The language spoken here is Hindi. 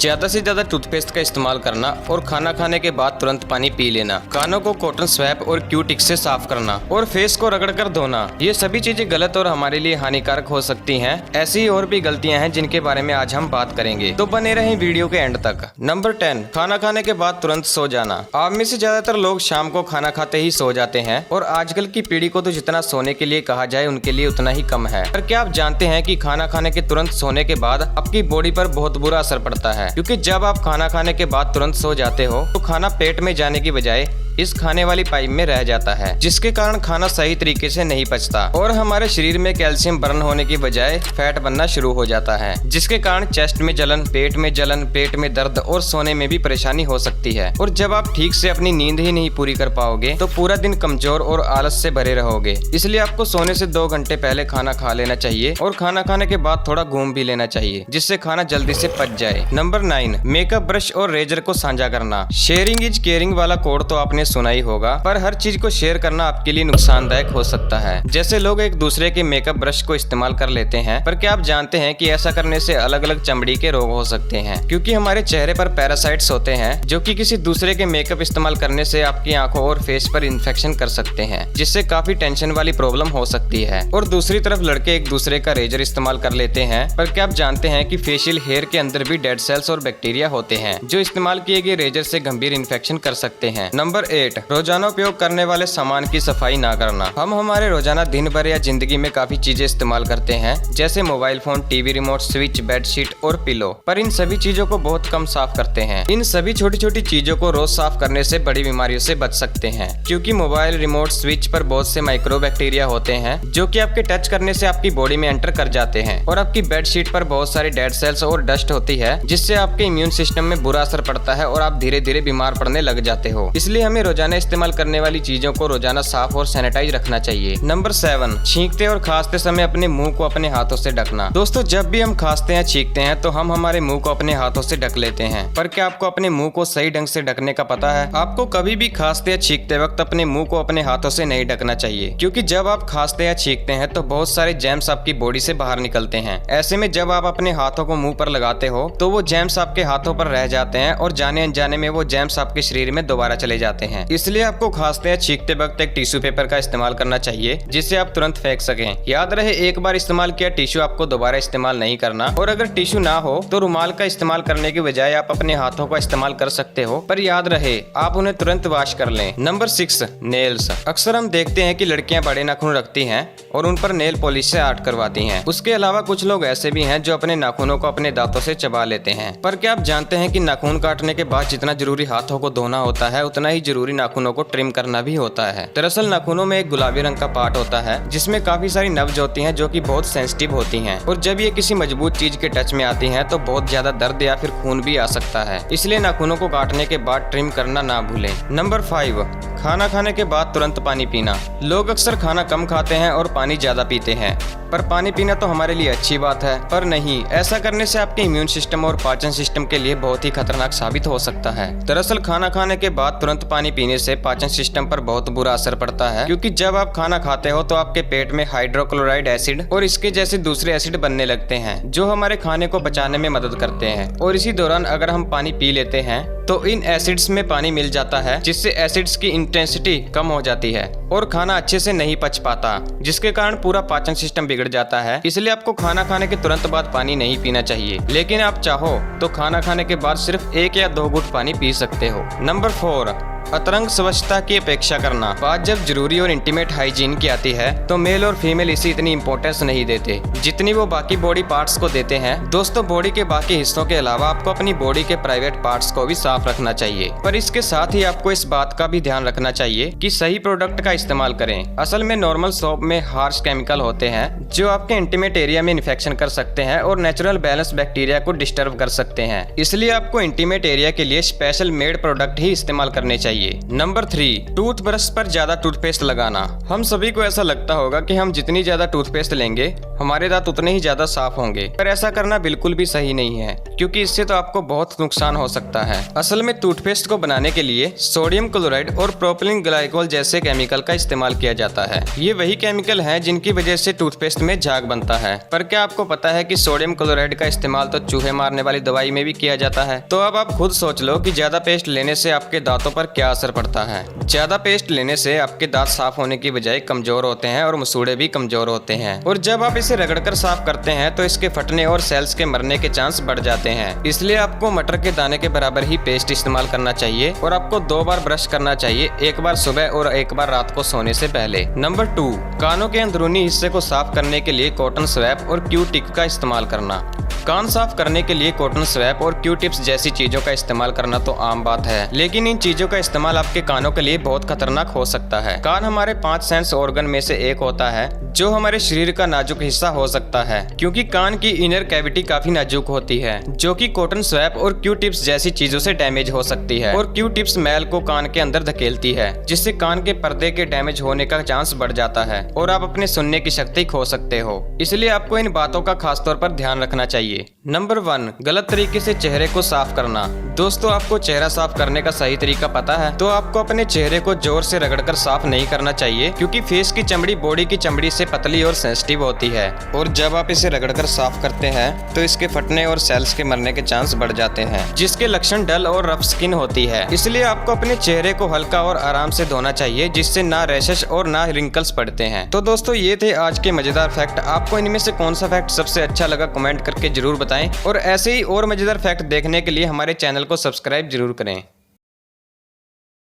ज्यादा से ज्यादा टूथपेस्ट का इस्तेमाल करना और खाना खाने के बाद तुरंत पानी पी लेना, कानों को कॉटन स्वैप और क्यूटिक से साफ करना और फेस को रगड़कर धोना, ये सभी चीजें गलत और हमारे लिए हानिकारक हो सकती हैं। ऐसी ही और भी गलतियां हैं जिनके बारे में आज हम बात करेंगे, तो बने रहें वीडियो के एंड तक। नंबर 10, खाना खाने के बाद तुरंत सो जाना। आप में से ज्यादातर लोग शाम को खाना खाते ही सो जाते हैं और आजकल की पीढ़ी को तो जितना सोने के लिए कहा जाए उनके लिए उतना ही कम है। पर क्या आप जानते हैं कि खाना खाने के तुरंत सोने के बाद आपकी बॉडी पर बहुत बुरा असर पड़ता है, क्योंकि जब आप खाना खाने के बाद तुरंत सो जाते हो तो खाना पेट में जाने की बजाय इस खाने वाली पाइप में रह जाता है, जिसके कारण खाना सही तरीके से नहीं पचता और हमारे शरीर में कैल्शियम बर्न होने की बजाय फैट बनना शुरू हो जाता है, जिसके कारण चेस्ट में जलन, पेट में दर्द और सोने में भी परेशानी हो सकती है। और जब आप ठीक से अपनी नींद ही नहीं पूरी कर पाओगे तो पूरा दिन कमजोर और आलस से भरे रहोगे। इसलिए आपको सोने से 2 घंटे पहले खाना खा लेना चाहिए और खाना खाने के बाद थोड़ा घूम भी लेना चाहिए, जिससे खाना जल्दी से पच जाए। नंबर 9, मेकअप ब्रश और रेजर को साझा करना। शेयरिंग इज केयरिंग वाला कोड तो आपने सुना ही होगा, पर हर चीज को शेयर करना आपके लिए नुकसानदायक हो सकता है। जैसे लोग एक दूसरे के मेकअप ब्रश को इस्तेमाल कर लेते हैं, पर क्या आप जानते हैं कि ऐसा करने से अलग अलग चमड़ी के रोग हो सकते हैं, क्योंकि हमारे चेहरे पर पैरासाइट्स होते हैं जो कि किसी दूसरे के मेकअप इस्तेमाल करने से आपकी आंखों और फेस पर इन्फेक्शन कर सकते हैं, जिससे काफी टेंशन वाली प्रॉब्लम हो सकती है। और दूसरी तरफ लड़के एक दूसरे का रेजर इस्तेमाल कर लेते हैं, पर क्या आप जानते हैं कि फेशियल हेयर के अंदर भी डेड सेल्स और बैक्टीरिया होते हैं जो इस्तेमाल किए गए रेजर से गंभीर इन्फेक्शन कर सकते हैं। नंबर 8, रोजाना उपयोग करने वाले सामान की सफाई ना करना। हम हमारे रोजाना दिन भर या जिंदगी में काफी चीजें इस्तेमाल करते हैं, जैसे mobile phone, TV remote, switch, bedsheet और पिलो, पर इन सभी चीजों को बहुत कम साफ करते हैं। इन सभी छोटी छोटी चीजों को रोज साफ करने से बड़ी बीमारियों से बच सकते हैं, क्योंकि मोबाइल, रिमोट, स्विच पर बहुत से माइक्रो बैक्टीरिया होते हैं जो कि आपके टच करने से आपकी बॉडी में एंटर कर जाते हैं। और आपकी बेडशीट पर बहुत सारी डेड सेल्स और डस्ट होती है, जिससे आपके इम्यून सिस्टम में बुरा असर पड़ता है और आप धीरे धीरे बीमार पड़ने लग जाते हो। इसलिए हमें रोजाना इस्तेमाल करने वाली चीजों को रोजाना साफ और सैनिटाइज रखना चाहिए। नंबर 7, छींकते और खांसते समय अपने मुंह को अपने हाथों से ढकना। दोस्तों, जब भी हम खांसते हैं, छींकते हैं तो हम हमारे मुंह को अपने हाथों से ढक लेते हैं, पर क्या आपको अपने मुंह को सही ढंग से ढकने का पता है? आपको कभी भी खांसते या छींकते वक्त अपने मुंह को अपने हाथों से नहीं ढकना चाहिए, क्योंकि जब आप खांसते या छींकते हैं तो बहुत सारे जर्म्स आपकी बॉडी से बाहर निकलते हैं। ऐसे में जब आप अपने हाथों को मुंह पर लगाते हो तो वो जर्म्स आपके हाथों पर रह जाते हैं और जाने अनजाने में वो जर्म्स आपके शरीर में दोबारा चले जाते हैं। इसलिए आपको खांसते या छींकते वक्त एक टिश्यू पेपर का इस्तेमाल करना चाहिए, जिसे आप तुरंत फेंक सकें। याद रहे, एक बार इस्तेमाल किया टिश्यू आपको दोबारा इस्तेमाल नहीं करना, और अगर टिश्यू ना हो तो रुमाल का इस्तेमाल करने की बजाय आप अपने हाथों का इस्तेमाल कर सकते हो, पर याद रहे आप उन्हें तुरंत वॉश कर लें। Number 6, nails. अक्सर हम देखते हैं कि लड़कियां बड़े नाखून रखती हैं और उन पर नेल पॉलिश से आर्ट करवाती हैं। उसके अलावा कुछ लोग ऐसे भी हैं जो अपने नाखूनों को अपने दांतों से चबा लेते हैं। पर क्या आप जानते हैं कि नाखून काटने के बाद जितना जरूरी हाथों को धोना होता है, उतना ही जरूरी नाखूनों को ट्रिम करना भी होता है। दरअसल नाखूनों में एक गुलाबी रंग का पार्ट होता है जिसमें काफी सारी नब्ज होती हैं जो कि बहुत सेंसिटिव होती हैं, और जब ये किसी मजबूत चीज के टच में आती हैं तो बहुत ज्यादा दर्द या फिर खून भी आ सकता है। इसलिए नाखूनों को काटने के बाद ट्रिम करना ना भूलें। नंबर 5, खाना खाने के बाद तुरंत पानी पीना। लोग अक्सर खाना कम खाते हैं और पानी ज्यादा पीते हैं, पर पानी पीना तो हमारे लिए अच्छी बात है, पर नहीं, ऐसा करने से आपके इम्यून सिस्टम और पाचन सिस्टम के लिए बहुत ही खतरनाक साबित हो सकता है। दरअसल खाना खाने के बाद तुरंत पानी पीने से पाचन सिस्टम पर बहुत बुरा असर पड़ता है, क्योंकि जब आप खाना खाते हो तो आपके पेट में हाइड्रोक्लोराइड एसिड और इसके जैसे दूसरे एसिड बनने लगते हैं जो हमारे खाने को पचाने में मदद करते हैं। और इसी दौरान अगर हम पानी पी लेते हैं तो इन एसिड्स में पानी मिल जाता है, जिससे एसिड्स की इंटेंसिटी कम हो जाती है और खाना अच्छे से नहीं पच पाता, जिसके कारण पूरा पाचन सिस्टम बिगड़ जाता है। इसलिए आपको खाना खाने के तुरंत बाद पानी नहीं पीना चाहिए, लेकिन आप चाहो तो खाना खाने के बाद सिर्फ 1 या 2 घूंट पानी पी सकते हो। नंबर 4, अतरंग स्वच्छता की अपेक्षा करना। बात जब जरूरी और इंटीमेट हाइजीन की आती है तो मेल और फीमेल इसे इतनी इंपॉर्टेंस नहीं देते जितनी वो बाकी बॉडी पार्ट्स को देते हैं। दोस्तों, बॉडी के बाकी हिस्सों के अलावा आपको अपनी बॉडी के प्राइवेट पार्ट्स को भी साफ रखना चाहिए, पर इसके साथ ही आपको इस बात का भी ध्यान रखना चाहिए कि सही प्रोडक्ट का इस्तेमाल करें। असल में नॉर्मल सोप में हार्श केमिकल होते हैं जो आपके इंटीमेट एरिया में इन्फेक्शन कर सकते हैं और नेचुरल बैलेंस बैक्टीरिया को डिस्टर्ब कर सकते हैं। इसलिए आपको इंटीमेट एरिया के लिए स्पेशल मेड प्रोडक्ट ही इस्तेमाल करने चाहिए। चाहिए। नंबर 3, टूथब्रश पर ज्यादा टूथपेस्ट लगाना। हम सभी को ऐसा लगता होगा कि हम जितनी ज्यादा टूथपेस्ट लेंगे हमारे दांत उतने ही ज्यादा साफ होंगे, पर ऐसा करना बिल्कुल भी सही नहीं है, क्योंकि इससे तो आपको बहुत नुकसान हो सकता है। असल में टूथपेस्ट को बनाने के लिए सोडियम क्लोराइड और प्रोपिलीन ग्लाइकोल जैसे केमिकल का इस्तेमाल किया जाता है। ये वही केमिकल हैं जिनकी वजह से टूथपेस्ट में झाग बनता है। पर क्या आपको पता है कि सोडियम क्लोराइड का इस्तेमाल तो चूहे मारने वाली दवाई में भी किया जाता है? तो अब आप खुद सोच लो कि ज्यादा पेस्ट लेने से आपके दांतों पर क्या असर पड़ता है। ज्यादा पेस्ट लेने से आपके दांत साफ होने की बजाय कमजोर होते हैं और मसूड़े भी कमजोर होते हैं, और जब आप इसे रगड़कर साफ करते हैं तो इसके फटने और सेल्स के मरने के चांस बढ़ जाते हैं। इसलिए आपको मटर के दाने के बराबर ही पेस्ट इस्तेमाल करना चाहिए और आपको 2 बार ब्रश करना चाहिए, एक बार सुबह और एक बार रात को सोने से पहले। नंबर 2, कानों के अंदरूनी हिस्से को साफ करने के लिए कॉटन स्वैप और क्यू टिप का इस्तेमाल करना। कान साफ करने के लिए कॉटन स्वैप और क्यू टिप्स जैसी चीजों का इस्तेमाल करना तो आम बात है, लेकिन इन चीजों का इस्तेमाल आपके कानों के लिए बहुत खतरनाक हो सकता है। कान हमारे 5 सेंस ऑर्गन में से एक होता है जो हमारे शरीर का नाजुक हिस्सा हो सकता है, क्योंकि कान की इनर कैविटी काफी नाजुक होती है, जो कि कॉटन स्वैप और क्यू टिप्स जैसी चीजों से डैमेज हो सकती है। और क्यू टिप्स मैल को कान के अंदर धकेलती है, जिससे कान के पर्दे के डैमेज होने का चांस बढ़ जाता है और आप अपने सुनने की शक्ति खो सकते हो। इसलिए आपको इन बातों का खास तौर पर ध्यान रखना चाहिए। नंबर 1, गलत तरीके से चेहरे को साफ करना। दोस्तों, आपको चेहरा साफ करने का सही तरीका पता है? तो आपको अपने चेहरे को जोर से रगड़कर साफ नहीं करना चाहिए, क्योंकि फेस की चमड़ी बॉडी की चमड़ी से पतली और सेंसिटिव होती है, और जब आप इसे रगड़कर साफ करते हैं तो इसके फटने और सेल्स के मरने के चांस बढ़ जाते हैं, जिसके लक्षण डल और रफ स्किन होती है। इसलिए आपको अपने चेहरे को हल्का और आराम से धोना चाहिए, जिससे ना रैशेस और ना रिंकल्स पड़ते हैं। तो दोस्तों, ये थे आज के मजेदार फैक्ट। आपको इनमें से कौन सा फैक्ट सबसे अच्छा लगा कमेंट करके जरूर बताएं, और ऐसे ही और मजेदार फैक्ट देखने के लिए हमारे चैनल को सब्सक्राइब जरूर करें।